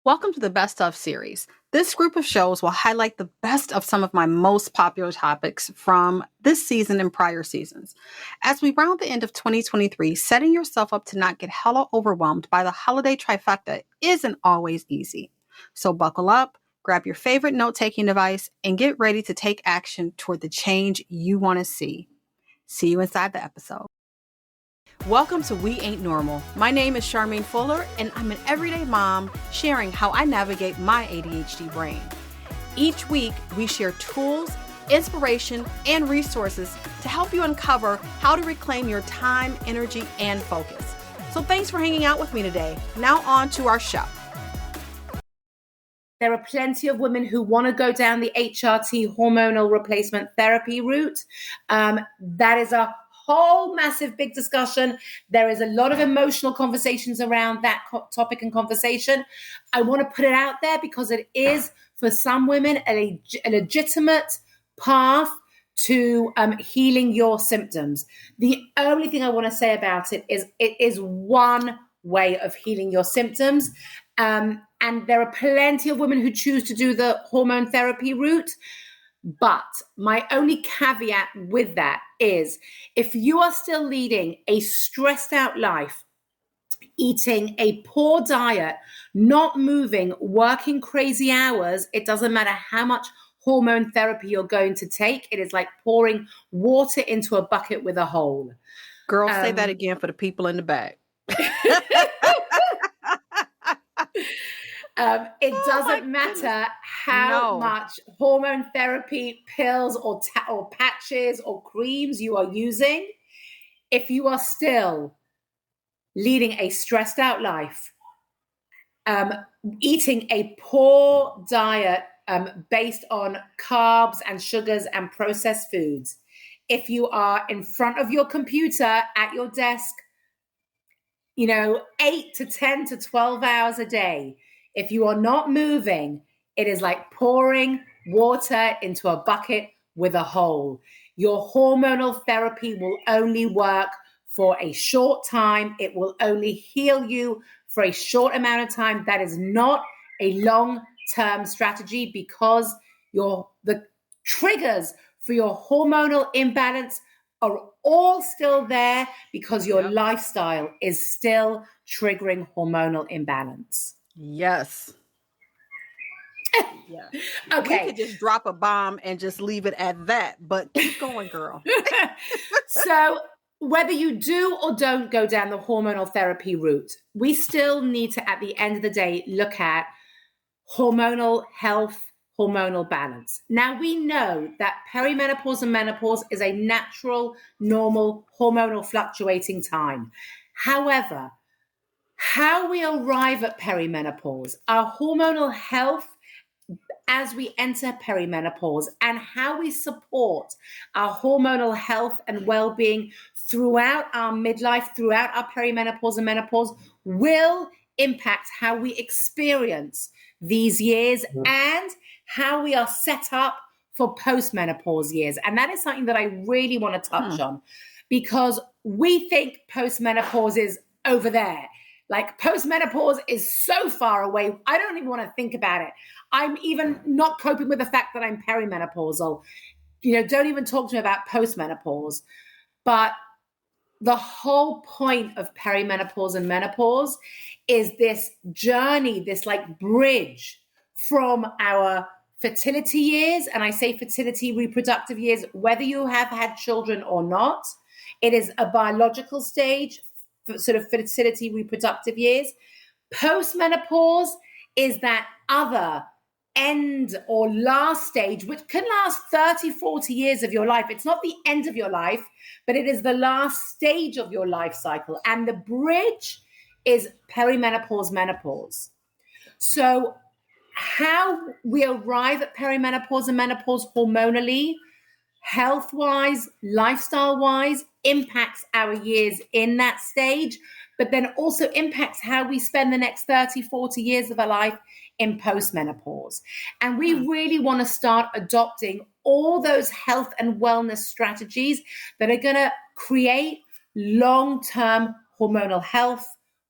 Welcome to the Best Of series. This group of shows will highlight the best of some of my most popular topics from this season and prior seasons. As we round the end of 2023, setting yourself up to not get hella overwhelmed by the holiday trifecta isn't always easy. So buckle up, grab your favorite note-taking device, and get ready to take action toward the change you want to see. See you inside the episode. Welcome to We Ain't Normal. My name is Charmaine Fuller, and I'm an everyday mom sharing how I navigate my ADHD brain. Each week, we share tools, inspiration, and resources to help you uncover how to reclaim your time, energy, and focus. So thanks for hanging out with me today. Now on to our show. There are plenty of women who want to go down the HRT hormonal replacement therapy route. That is a whole massive big discussion. There is a lot of emotional conversations around that topic and conversation. I want to put it out there because it is, for some women, a legitimate path to healing your symptoms. The only thing I want to say about it is one way of healing your symptoms. And there are plenty of women who choose to do the hormone therapy route. But my only caveat with that is if you are still leading a stressed out life, eating a poor diet, not moving, working crazy hours, it doesn't matter how much hormone therapy you're going to take. It is like pouring water into a bucket with a hole. Girl, say that again for the people in the back. It doesn't matter how much hormone therapy pills or patches or creams you are using. If you are still leading a stressed out life, eating a poor diet based on carbs and sugars and processed foods, if you are in front of your computer at your desk, 8 to 10 to 12 hours a day, if you are not moving, it is like pouring water into a bucket with a hole. Your hormonal therapy will only work for a short time. It will only heal you for a short amount of time. That is not a long-term strategy because the triggers for your hormonal imbalance are all still there because your lifestyle is still triggering hormonal imbalance. Yes. Yeah. Okay. We could just drop a bomb and just leave it at that, but keep going, girl. So whether you do or don't go down the hormonal therapy route, we still need to, at the end of the day, look at hormonal health, hormonal balance. Now, we know that perimenopause and menopause is a natural, normal, hormonal fluctuating time. However, how we arrive at perimenopause, our hormonal health as we enter perimenopause, and how we support our hormonal health and well-being throughout our midlife, throughout our perimenopause and menopause, will impact how we experience these years and how we are set up for postmenopause years. And that is something that I really want to touch on, because we think postmenopause is over there. Like postmenopause is so far away. I don't even want to think about it. I'm even not coping with the fact that I'm perimenopausal. Don't even talk to me about postmenopause. But the whole point of perimenopause and menopause is this journey, this like bridge from our fertility years. And I say fertility, reproductive years, whether you have had children or not. It is a biological stage, sort of fertility, reproductive years. Postmenopause is that other end or last stage, which can last 30, 40 years of your life. It's not the end of your life, but it is the last stage of your life cycle. And the bridge is perimenopause, menopause. So how we arrive at perimenopause and menopause hormonally, health-wise, lifestyle-wise, impacts our years in that stage, but then also impacts how we spend the next 30, 40 years of our life in postmenopause. And we really want to start adopting all those health and wellness strategies that are going to create long-term hormonal health,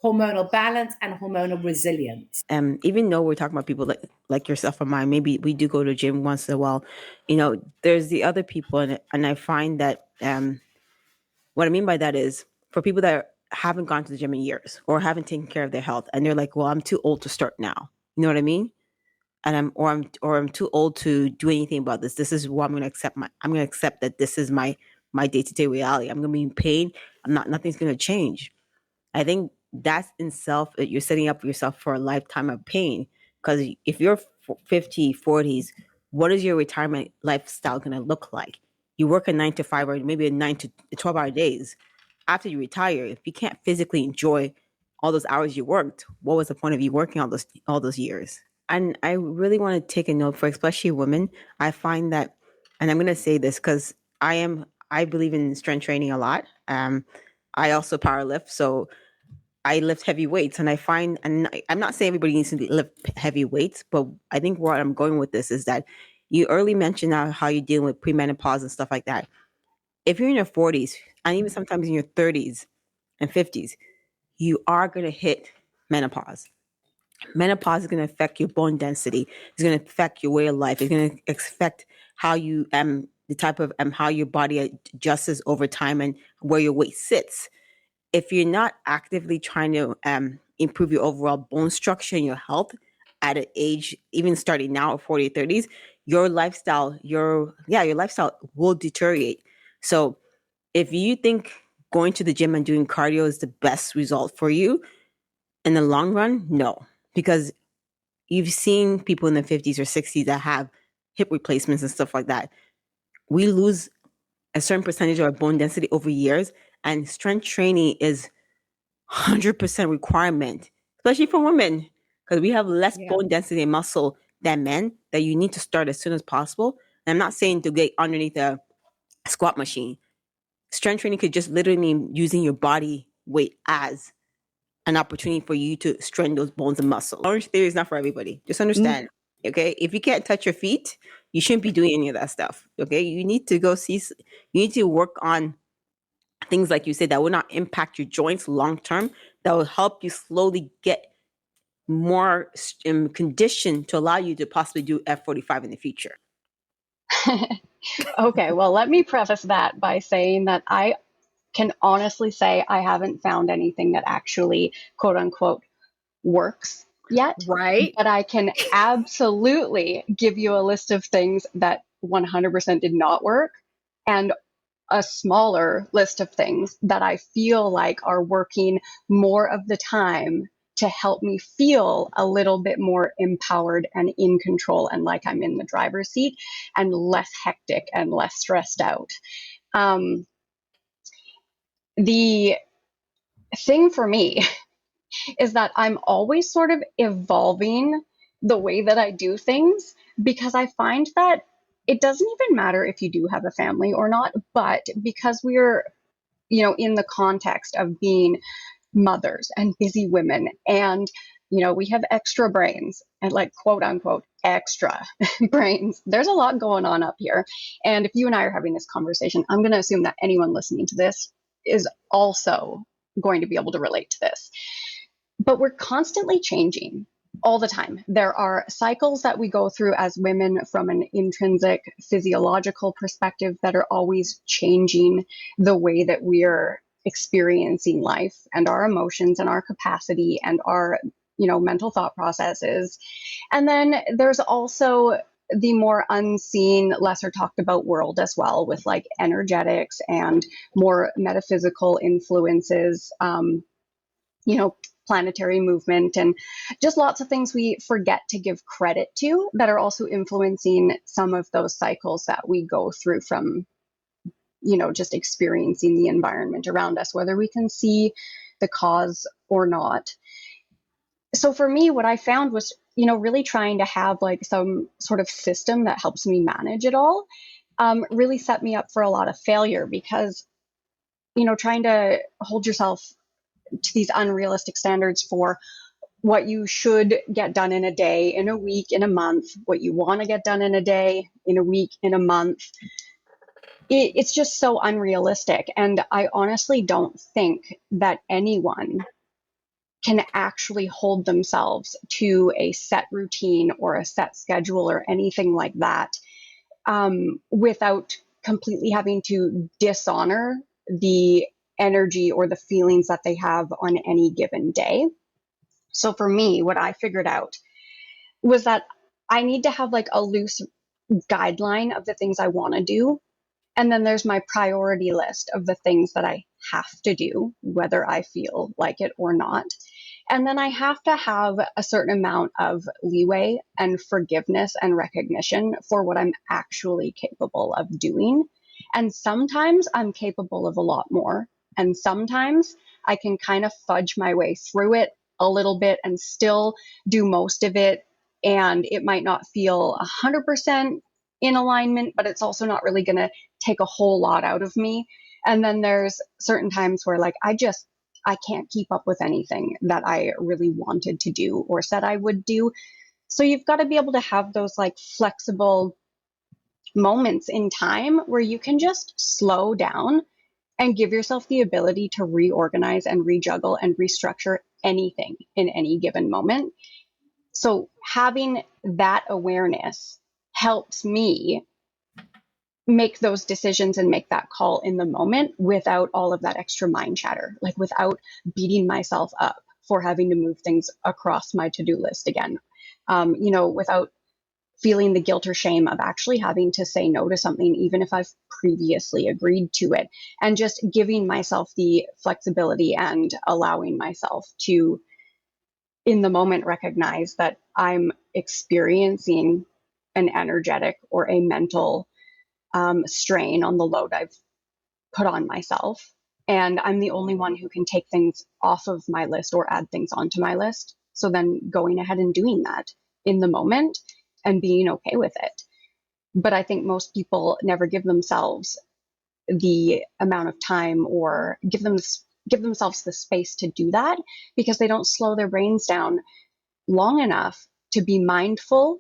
hormonal balance and hormonal resilience. Even though we're talking about people like yourself or mine, maybe we do go to the gym once in a while, there's the other people, and I find that what I mean by that is for people that haven't gone to the gym in years or haven't taken care of their health, and they're like, well, I'm too old to start now. You know what I mean? And I'm too old to do anything about this. This is what I'm going to accept. I'm going to accept that this is my day-to-day reality. I'm going to be in pain. Nothing's going to change. I think that's in self, you're setting up yourself for a lifetime of pain. Because if you're 50, 40s, what is your retirement lifestyle going to look like? You work a 9 to 5 or maybe a 9 to 12 hour days. After you retire, if you can't physically enjoy all those hours you worked, what was the point of you working all those years? And I really want to take a note for especially women. I find that, and I'm going to say this because I believe in strength training a lot. I also power lift. So I lift heavy weights, and I find, and I'm not saying everybody needs to lift heavy weights, but I think where I'm going with this is that you early mentioned how you're dealing with premenopause and stuff like that. If you're in your 40s and even sometimes in your 30s and 50s, you are going to hit menopause. Menopause is going to affect your bone density. It's going to affect your way of life. It's going to affect how you the type of how your body adjusts over time and where your weight sits. If you're not actively trying to improve your overall bone structure and your health at an age, even starting now at 40 or 30s, your lifestyle will deteriorate. So if you think going to the gym and doing cardio is the best result for you in the long run, no. Because you've seen people in the 50s or 60s that have hip replacements and stuff like that. We lose a certain percentage of our bone density over years, and strength training is 100% requirement, especially for women, because we have less bone density and muscle than men, that you need to start as soon as possible. And I'm not saying to get underneath a squat machine. Strength training could just literally mean using your body weight as an opportunity for you to strengthen those bones and muscle. Orange Theory is not for everybody. Just understand. Okay. If you can't touch your feet, you shouldn't be doing any of that stuff. Okay. You need to you need to work on things like you said that will not impact your joints long term, that will help you slowly get more conditioned to allow you to possibly do F45 in the future. Okay. Well, let me preface that by saying that I can honestly say I haven't found anything that actually, quote unquote, works yet. Right. But I can absolutely give you a list of things that 100% did not work, and a smaller list of things that I feel like are working more of the time to help me feel a little bit more empowered and in control and like I'm in the driver's seat and less hectic and less stressed out. The thing for me is that I'm always sort of evolving the way that I do things, because I find that it doesn't even matter if you do have a family or not, but because we're, in the context of being mothers and busy women, and, we have extra brains and, like, quote unquote, extra brains. There's a lot going on up here. And if you and I are having this conversation, I'm going to assume that anyone listening to this is also going to be able to relate to this. But we're constantly changing all the time. There are cycles that we go through as women from an intrinsic physiological perspective that are always changing the way that we're experiencing life and our emotions and our capacity and our, mental thought processes. And then there's also the more unseen, lesser talked about world as well, with like energetics and more metaphysical influences, planetary movement, and just lots of things we forget to give credit to that are also influencing some of those cycles that we go through from, just experiencing the environment around us, whether we can see the cause or not. So for me, what I found was, really trying to have like some sort of system that helps me manage it all, really set me up for a lot of failure, because, trying to hold yourself to these unrealistic standards for what you should get done in a day, in a week, in a month, what you want to get done in a day, in a week, in a month. It's just so unrealistic. And I honestly don't think that anyone can actually hold themselves to a set routine or a set schedule or anything like that, without completely having to dishonor the energy or the feelings that they have on any given day. So for me, what I figured out was that I need to have like a loose guideline of the things I want to do. And then there's my priority list of the things that I have to do, whether I feel like it or not. And then I have to have a certain amount of leeway and forgiveness and recognition for what I'm actually capable of doing. And sometimes I'm capable of a lot more. And sometimes I can kind of fudge my way through it a little bit and still do most of it. And it might not feel 100% in alignment, but it's also not really going to take a whole lot out of me. And then there's certain times where like I can't keep up with anything that I really wanted to do or said I would do. So you've got to be able to have those like flexible moments in time where you can just slow down and give yourself the ability to reorganize and rejuggle and restructure anything in any given moment. So having that awareness helps me make those decisions and make that call in the moment without all of that extra mind chatter, like without beating myself up for having to move things across my to-do list again, without feeling the guilt or shame of actually having to say no to something, even if I've previously agreed to it, and just giving myself the flexibility and allowing myself to, in the moment, recognize that I'm experiencing an energetic or a mental strain on the load I've put on myself. And I'm the only one who can take things off of my list or add things onto my list. So then going ahead and doing that in the moment and being okay with it. But I think most people never give themselves the amount of time or give themselves the space to do that because they don't slow their brains down long enough to be mindful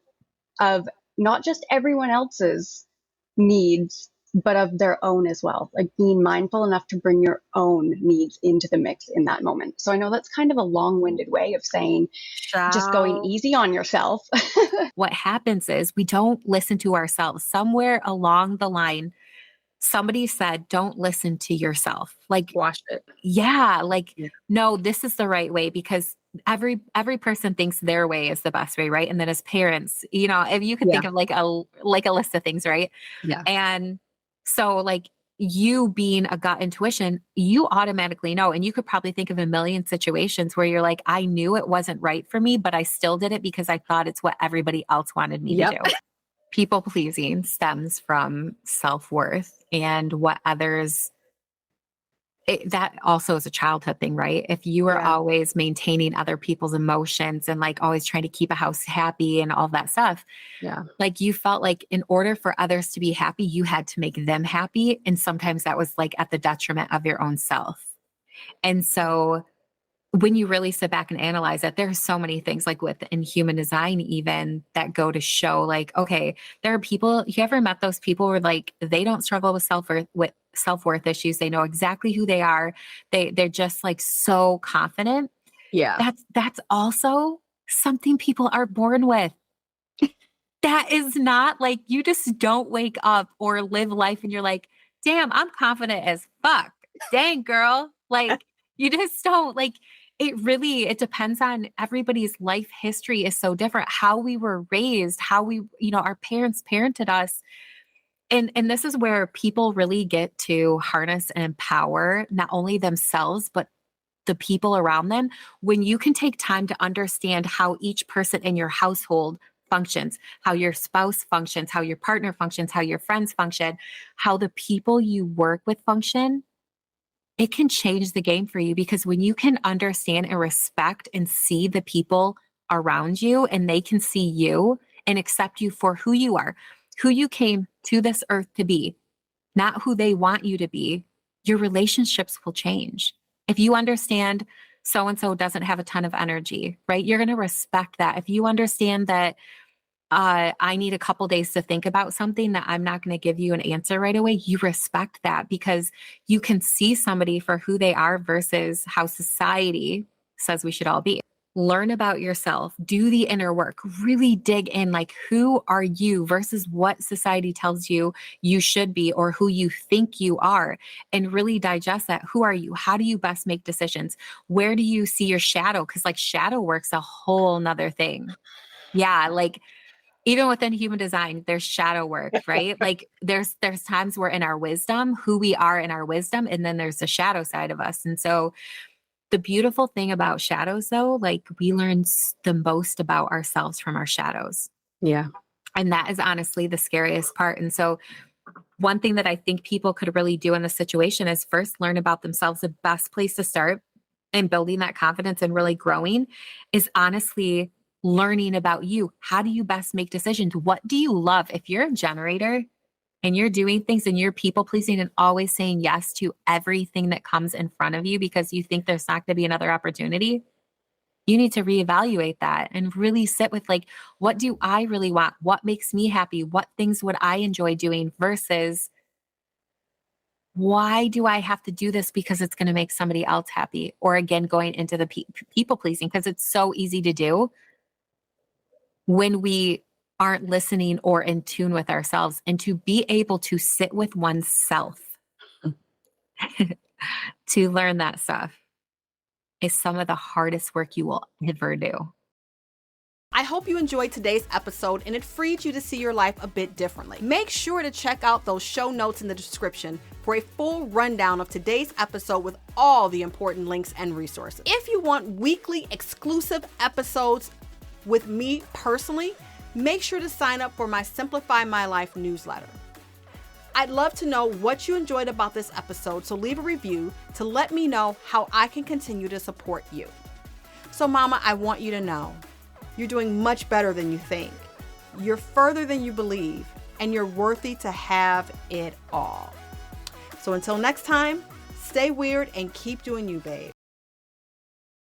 of not just everyone else's needs, but of their own as well. Like being mindful enough to bring your own needs into the mix in that moment. So I know that's kind of a long-winded way of saying just going easy on yourself. What happens is we don't listen to ourselves. Somewhere along the line, somebody said, don't listen to yourself. Like, Wash it. yeah, like, no, this is the right way because every person thinks their way is the best way, right? And then as parents, if you could think of like a list of things, right? Yeah. And so like you being a gut intuition, you automatically know, and you could probably think of a million situations where you're like, I knew it wasn't right for me, but I still did it because I thought it's what everybody else wanted me to do. People pleasing stems from self-worth and what others, that also is a childhood thing, right? If you are always maintaining other people's emotions and like always trying to keep a house happy and all that stuff, like you felt like in order for others to be happy, you had to make them happy. And sometimes that was like at the detriment of your own self. And so when you really sit back and analyze it, there's so many things like within human design, even that go to show like, okay, there are people, you ever met those people where like, they don't struggle with self-worth issues. They know exactly who they are. They're just like so confident. Yeah. That's also something people are born with. That is not like, you just don't wake up or live life and you're like, damn, I'm confident as fuck. Dang, girl. Like you just don't like, it depends on everybody's life history is so different. How we were raised, how we, our parents parented us. And this is where people really get to harness and empower not only themselves, but the people around them. When you can take time to understand how each person in your household functions, how your spouse functions, how your partner functions, how your friends function, how the people you work with function, it can change the game for you because when you can understand and respect and see the people around you and they can see you and accept you for who you are, who you came to this earth to be, not who they want you to be, your relationships will change. If you understand so-and-so doesn't have a ton of energy, right? You're going to respect that. If you understand that I need a couple days to think about something that I'm not going to give you an answer right away, you respect that because you can see somebody for who they are versus how society says we should all be. Learn about yourself, do the inner work, really dig in, like, who are you versus what society tells you you should be or who you think you are, and really digest that. Who are you? How do you best make decisions? Where do you see your shadow? Because like shadow work's a whole nother thing. Yeah. Like even within human design, there's shadow work, right? Like there's times we're in our wisdom, who we are in our wisdom, and then there's the shadow side of us. And so the beautiful thing about shadows, though, like we learn the most about ourselves from our shadows. Yeah. And that is honestly the scariest part. And so one thing that I think people could really do in this situation is first learn about themselves. The best place to start in building that confidence and really growing is honestly learning about you. How do you best make decisions? What do you love? If you're a generator and you're doing things and you're people pleasing and always saying yes to everything that comes in front of you because you think there's not going to be another opportunity, you need to reevaluate that and really sit with like, what do I really want? What makes me happy? What things would I enjoy doing versus why do I have to do this because it's going to make somebody else happy? Or again, going into the people pleasing, because it's so easy to do when we aren't listening or in tune with ourselves. And to be able to sit with oneself to learn that stuff is some of the hardest work you will ever do. I hope you enjoyed today's episode and it freed you to see your life a bit differently. Make sure to check out those show notes in the description for a full rundown of today's episode with all the important links and resources. If you want weekly exclusive episodes with me personally, make sure to sign up for my Simplify My Life newsletter. I'd love to know what you enjoyed about this episode, so leave a review to let me know how I can continue to support you. So Mama, I want you to know, you're doing much better than you think. You're further than you believe, and you're worthy to have it all. So until next time, stay weird and keep doing you, babe.